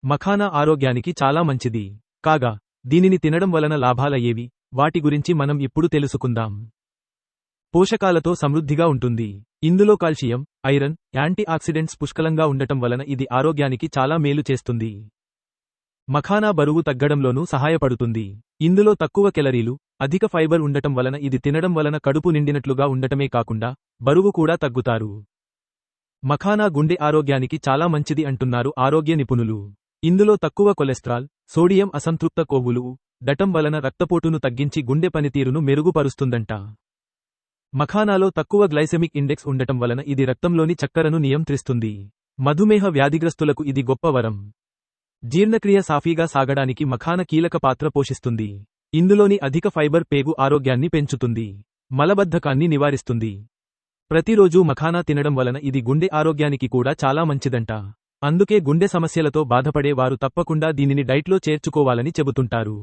మఖానా ఆరోగ్యానికి చాలా మంచిది. కాగా దీనిని తినడం వలన లాభాల ఏవి, వాటి గురించి మనం ఇప్పుడు తెలుసుకుందాం. పోషకాలతో సమృద్ధిగా ఉంటుంది. ఇందులో కాల్షియం, ఐరన్, యాంటీ ఆక్సిడెంట్స్ పుష్కలంగా ఉండటం వలన ఇది ఆరోగ్యానికి చాలా మేలు చేస్తుంది. మఖానా బరువు తగ్గడంలోనూ సహాయపడుతుంది. ఇందులో తక్కువ కెలరీలు, అధిక ఫైబర్ ఉండటం వలన ఇది తినడం వలన కడుపు నిండినట్లుగా ఉండటమే కాకుండా బరువు కూడా తగ్గుతారు. మఖానా గుండె ఆరోగ్యానికి చాలా మంచిది అంటున్నారు ఆరోగ్య నిపుణులు. ఇందులో తక్కువ కొలెస్ట్రాల్, సోడియం అసంతృప్త కొవ్వులు డటం వలన రక్తపోటును తగ్గించి గుండె పనితీరును మెరుగుపరుస్తుందంట. మఖానాలో తక్కువ గ్లైసెమిక్ ఇండెక్స్ ఉండటం వలన ఇది రక్తంలోని చక్కెరను నియంత్రిస్తుంది. మధుమేహ వ్యాధిగ్రస్తులకు ఇది గొప్ప వరం. జీర్ణక్రియ సాఫీగా సాగడానికి మఖానా కీలక పాత్ర పోషిస్తుంది. ఇందులోని అధిక ఫైబర్ పేగు ఆరోగ్యాన్ని పెంచుతుంది, మలబద్ధకాన్ని నివారిస్తుంది. ప్రతిరోజూ మఖానా తినడం వలన ఇది గుండె ఆరోగ్యానికి కూడా చాలా మంచిదంట. అందుకే గుండె సమస్యలతో బాధపడే వారు తప్పకుండా దీనిని డైట్లో చేర్చుకోవాలని చెబుతుంటారు.